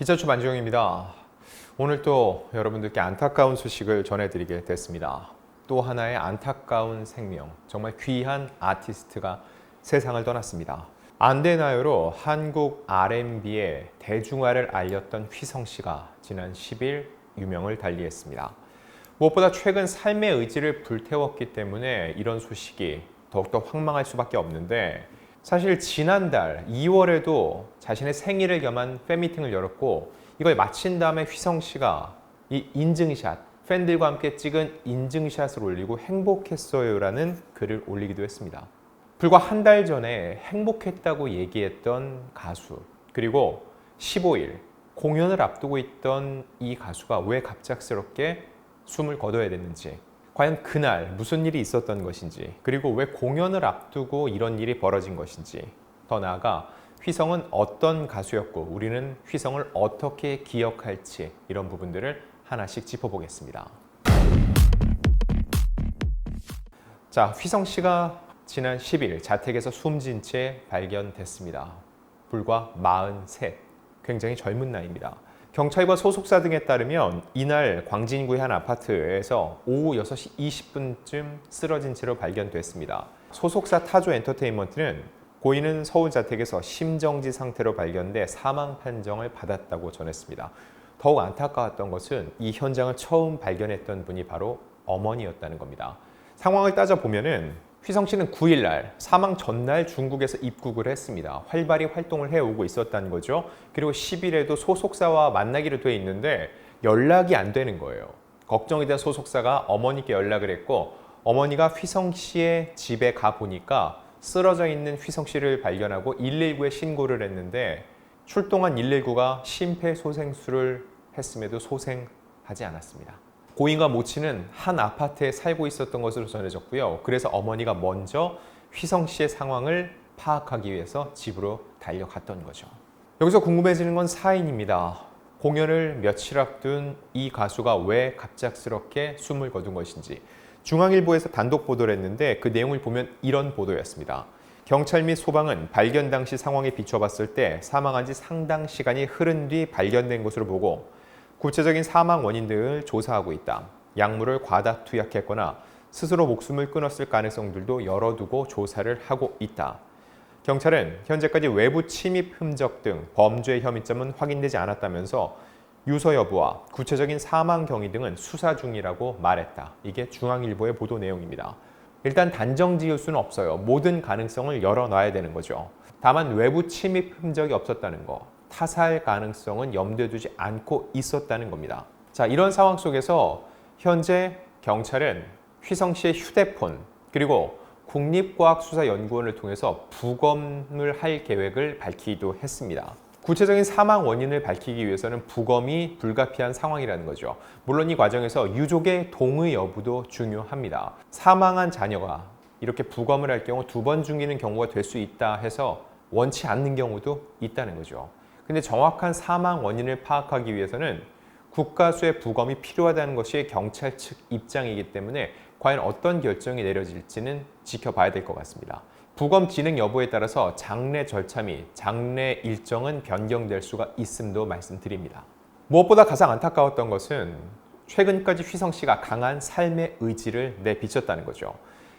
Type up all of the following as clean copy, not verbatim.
기자주 만지용입니다. 오늘 또 여러분들께 안타까운 소식을 전해드리게 됐습니다. 또 하나의 안타까운 생명, 정말 귀한 아티스트가 세상을 떠났습니다. 안되나요로 한국 R&B의 대중화를 알렸던 휘성씨가 지난 10일 유명을 달리했습니다. 무엇보다 최근 삶의 의지를 불태웠기 때문에 이런 소식이 더욱더 황망할 수밖에 없는데, 사실 지난달 2월에도 자신의 생일을 겸한 팬미팅을 열었고, 이걸 마친 다음에 휘성씨가 이 인증샷, 팬들과 함께 찍은 인증샷을 올리고 행복했어요라는 글을 올리기도 했습니다. 불과 한 달 전에 행복했다고 얘기했던 가수, 그리고 15일 공연을 앞두고 있던 이 가수가 왜 갑작스럽게 숨을 거둬야 됐는지, 과연 그날 무슨 일이 있었던 것인지, 그리고 왜 공연을 앞두고 이런 일이 벌어진 것인지, 더 나아가 휘성은 어떤 가수였고 우리는 휘성을 어떻게 기억할지, 이런 부분들을 하나씩 짚어보겠습니다. 자, 휘성 씨가 지난 10일 자택에서 숨진 채 발견됐습니다. 불과 43, 굉장히 젊은 나이입니다. 경찰과 소속사 등에 따르면 이날 광진구의 한 아파트에서 오후 6시 20분쯤 쓰러진 채로 발견됐습니다. 소속사 타조 엔터테인먼트는 고인은 서울 자택에서 심정지 상태로 발견돼 사망 판정을 받았다고 전했습니다. 더욱 안타까웠던 것은 이 현장을 처음 발견했던 분이 바로 어머니였다는 겁니다. 상황을 따져보면은 휘성 씨는 9일날 사망 전날 중국에서 입국을 했습니다. 활발히 활동을 해오고 있었다는 거죠. 그리고 10일에도 소속사와 만나기로 돼 있는데 연락이 안 되는 거예요. 걱정이 된 소속사가 어머니께 연락을 했고, 어머니가 휘성 씨의 집에 가 보니까 쓰러져 있는 휘성 씨를 발견하고 119에 신고를 했는데, 출동한 119가 심폐소생술을 했음에도 소생하지 않았습니다. 고인과 모친은 한 아파트에 살고 있었던 것으로 전해졌고요. 그래서 어머니가 먼저 휘성 씨의 상황을 파악하기 위해서 집으로 달려갔던 거죠. 여기서 궁금해지는 건 사인입니다. 공연을 며칠 앞둔 이 가수가 왜 갑작스럽게 숨을 거둔 것인지. 중앙일보에서 단독 보도를 했는데 그 내용을 보면 이런 보도였습니다. 경찰 및 소방은 발견 당시 상황에 비춰봤을 때 사망한 지 상당 시간이 흐른 뒤 발견된 것으로 보고, 구체적인 사망 원인 등을 조사하고 있다. 약물을 과다 투약했거나 스스로 목숨을 끊었을 가능성들도 열어두고 조사를 하고 있다. 경찰은 현재까지 외부 침입 흔적 등 범죄 혐의점은 확인되지 않았다면서 유서 여부와 구체적인 사망 경위 등은 수사 중이라고 말했다. 이게 중앙일보의 보도 내용입니다. 일단 단정 지을 수는 없어요. 모든 가능성을 열어놔야 되는 거죠. 다만 외부 침입 흔적이 없었다는 거, 타살 가능성은 염두에 두지 않고 있었다는 겁니다. 자, 이런 상황 속에서 현재 경찰은 휘성 씨의 휴대폰, 그리고 국립과학수사연구원을 통해서 부검을 할 계획을 밝히기도 했습니다. 구체적인 사망 원인을 밝히기 위해서는 부검이 불가피한 상황이라는 거죠. 물론 이 과정에서 유족의 동의 여부도 중요합니다. 사망한 자녀가 이렇게 부검을 할 경우 2번 죽이는 경우가 될 수 있다 해서 원치 않는 경우도 있다는 거죠. 근데 정확한 사망 원인을 파악하기 위해서는 국가수의 부검이 필요하다는 것이 경찰 측 입장이기 때문에 과연 어떤 결정이 내려질지는 지켜봐야 될 것 같습니다. 부검 진행 여부에 따라서 장례 절차 및 장례 일정은 변경될 수가 있음도 말씀드립니다. 무엇보다 가장 안타까웠던 것은 최근까지 휘성 씨가 강한 삶의 의지를 내비쳤다는 거죠.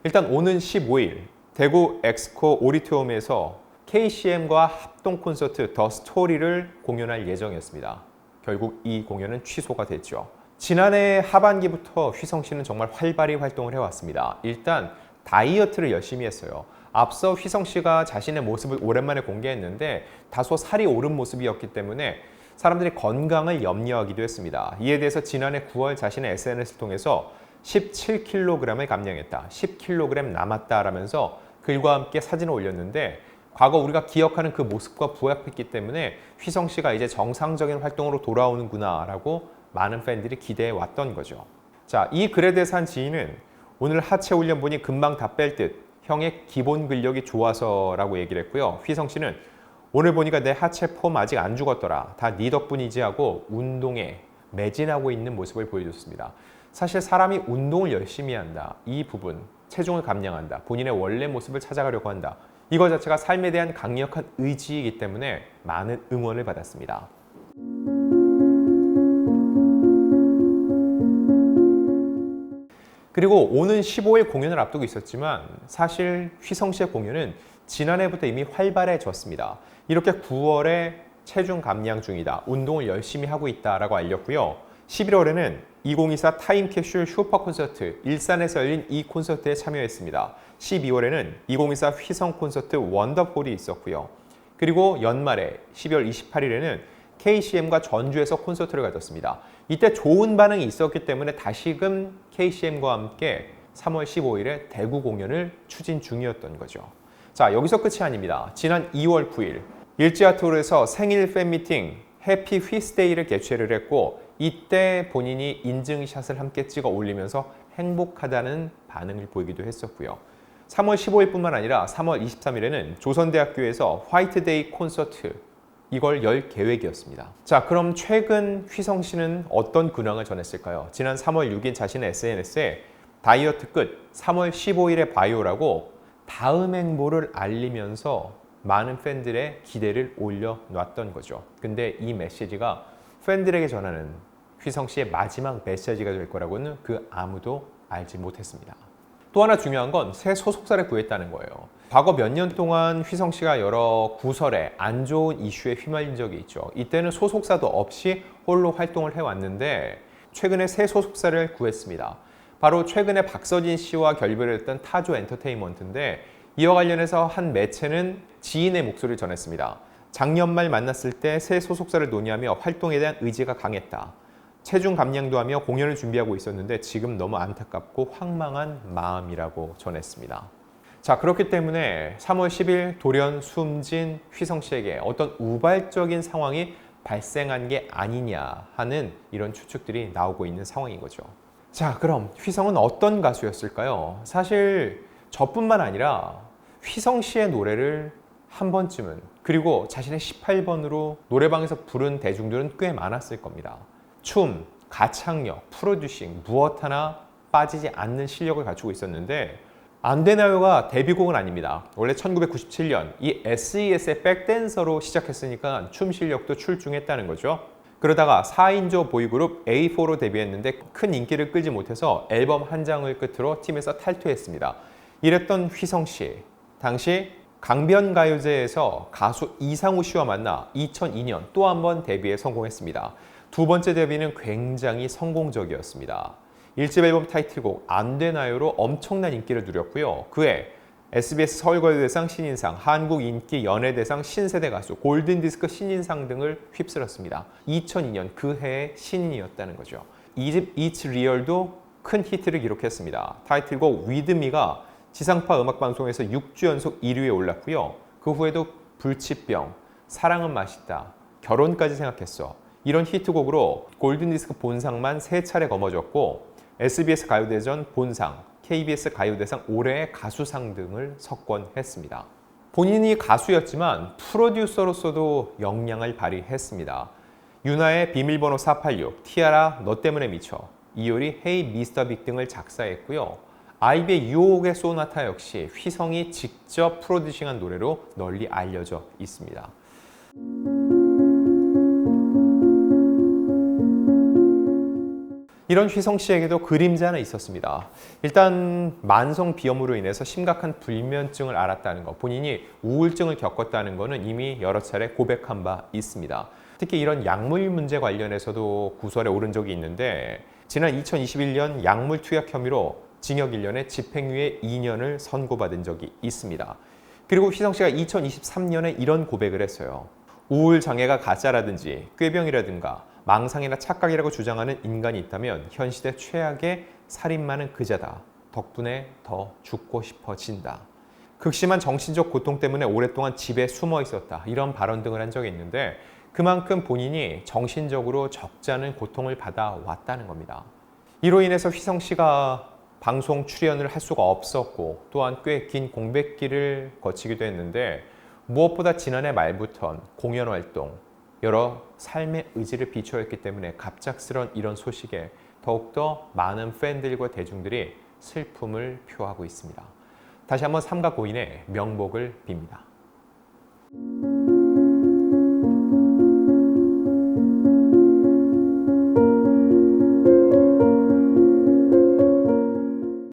일단 오는 15일 대구 엑스코 오디토리움에서 KCM과 합동 콘서트 더 스토리를 공연할 예정이었습니다. 결국 이 공연은 취소가 됐죠. 지난해 하반기부터 휘성 씨는 정말 활발히 활동을 해왔습니다. 일단 다이어트를 열심히 했어요. 앞서 휘성 씨가 자신의 모습을 오랜만에 공개했는데 다소 살이 오른 모습이었기 때문에 사람들이 건강을 염려하기도 했습니다. 이에 대해서 지난해 9월 자신의 SNS를 통해서 17kg을 감량했다, 10kg 남았다라면서 글과 함께 사진을 올렸는데, 과거 우리가 기억하는 그 모습과 부합했기 때문에 휘성 씨가 이제 정상적인 활동으로 돌아오는구나 라고 많은 팬들이 기대해 왔던 거죠. 자, 이 글에 대해서 한 지인은 오늘 하체 훈련 보니 금방 다 뺄 듯, 형의 기본 근력이 좋아서 라고 얘기를 했고요. 휘성 씨는 오늘 보니까 내 하체 폼 아직 안 죽었더라, 다 네 덕분이지 하고 운동에 매진하고 있는 모습을 보여줬습니다. 사실 사람이 운동을 열심히 한다, 이 부분, 체중을 감량한다, 본인의 원래 모습을 찾아가려고 한다, 이거 자체가 삶에 대한 강력한 의지이기 때문에 많은 응원을 받았습니다. 그리고 오는 15일 공연을 앞두고 있었지만 사실 휘성 씨의 공연은 지난해부터 이미 활발해졌습니다. 이렇게 9월에 체중 감량 중이다, 운동을 열심히 하고 있다라고 알렸고요. 11월에는 2024 타임캡슐 슈퍼 콘서트 일산에서 열린 이 콘서트에 참여했습니다. 12월에는 2024 휘성 콘서트 원더폴이 있었고요. 그리고 연말에 12월 28일에는 KCM과 전주에서 콘서트를 가졌습니다. 이때 좋은 반응이 있었기 때문에 다시금 KCM과 함께 3월 15일에 대구 공연을 추진 중이었던 거죠. 자, 여기서 끝이 아닙니다. 지난 2월 9일 일지아트홀에서 생일 팬미팅 해피 휘스데이를 개최를 했고 이때 본인이 인증샷을 함께 찍어 올리면서 행복하다는 반응을 보이기도 했었고요. 3월 15일뿐만 아니라 3월 23일에는 조선대학교에서 화이트데이 콘서트 이걸 열 계획이었습니다. 자, 그럼 최근 휘성 씨는 어떤 근황을 전했을까요? 지난 3월 6일 자신의 SNS에 다이어트 끝 3월 15일에 봐요라고 다음 행보를 알리면서 많은 팬들의 기대를 올려놨던 거죠. 근데 이 메시지가 팬들에게 전하는 휘성 씨의 마지막 메시지가 될 거라고는 그 아무도 알지 못했습니다. 또 하나 중요한 건 새 소속사를 구했다는 거예요. 과거 몇 년 동안 휘성 씨가 여러 구설에 안 좋은 이슈에 휘말린 적이 있죠. 이때는 소속사도 없이 홀로 활동을 해왔는데 최근에 새 소속사를 구했습니다. 바로 최근에 박서진 씨와 결별을 했던 타조 엔터테인먼트인데 이와 관련해서 한 매체는 지인의 목소리를 전했습니다. 작년 말 만났을 때 새 소속사를 논의하며 활동에 대한 의지가 강했다. 체중 감량도 하며 공연을 준비하고 있었는데 지금 너무 안타깝고 황망한 마음이라고 전했습니다. 자, 그렇기 때문에 3월 10일 돌연 숨진 휘성 씨에게 어떤 우발적인 상황이 발생한 게 아니냐 하는 이런 추측들이 나오고 있는 상황인 거죠. 자, 그럼 휘성은 어떤 가수였을까요? 사실 저뿐만 아니라 휘성 씨의 노래를 한 번쯤은 그리고 자신의 18번으로 노래방에서 부른 대중들은 꽤 많았을 겁니다. 춤, 가창력, 프로듀싱 무엇 하나 빠지지 않는 실력을 갖추고 있었는데 안 되나요가 데뷔곡은 아닙니다. 원래 1997년 이 SES의 백댄서로 시작했으니까 춤 실력도 출중했다는 거죠. 그러다가 4인조 보이그룹 A4로 데뷔했는데 큰 인기를 끌지 못해서 앨범 한 장을 끝으로 팀에서 탈퇴했습니다. 이랬던 휘성 씨, 당시 강변가요제에서 가수 이상우 씨와 만나 2002년 또 한 번 데뷔에 성공했습니다. 두 번째 데뷔는 굉장히 성공적이었습니다. 1집 앨범 타이틀곡 안 되나요로 엄청난 인기를 누렸고요. 그해 SBS 서울가요대상 신인상, 한국인기연예대상 신세대 가수, 골든디스크 신인상 등을 휩쓸었습니다. 2002년 그 해의 신인이었다는 거죠. 2집 It's Real도 큰 히트를 기록했습니다. 타이틀곡 With Me가 지상파 음악방송에서 6주 연속 1위에 올랐고요. 그 후에도 불치병, 사랑은 맛있다, 결혼까지 생각했어 이런 히트곡으로 골든디스크 본상만 3차례 거머쥐었고 SBS 가요대전 본상, KBS 가요대상 올해의 가수상 등을 석권했습니다. 본인이 가수였지만 프로듀서로서도 역량을 발휘했습니다. 유나의 비밀번호 486, 티아라 너 때문에 미쳐, 이효리 헤이 미스터 빅 등을 작사했고요. 아이비의 유혹의 소나타 역시 휘성이 직접 프로듀싱한 노래로 널리 알려져 있습니다. 이런 휘성 씨에게도 그림자는 있었습니다. 일단 만성 비염으로 인해서 심각한 불면증을 앓았다는 것, 본인이 우울증을 겪었다는 것은 이미 여러 차례 고백한 바 있습니다. 특히 이런 약물 문제 관련해서도 구설에 오른 적이 있는데 지난 2021년 약물 투약 혐의로 징역 1년에 집행유예 2년을 선고받은 적이 있습니다. 그리고 휘성 씨가 2023년에 이런 고백을 했어요. 우울 장애가 가짜라든지 꾀병이라든가 망상이나 착각이라고 주장하는 인간이 있다면 현 시대 최악의 살인마는 그자다. 덕분에 더 죽고 싶어진다. 극심한 정신적 고통 때문에 오랫동안 집에 숨어 있었다. 이런 발언 등을 한 적이 있는데 그만큼 본인이 정신적으로 적잖은 고통을 받아왔다는 겁니다. 이로 인해서 휘성 씨가 방송 출연을 할 수가 없었고 또한 꽤 긴 공백기를 거치기도 했는데 무엇보다 지난해 말부터 공연 활동, 여러 삶의 의지를 비춰했기 때문에 갑작스런 이런 소식에 더욱더 많은 팬들과 대중들이 슬픔을 표하고 있습니다. 다시 한번 삼가 고인의 명복을 빕니다.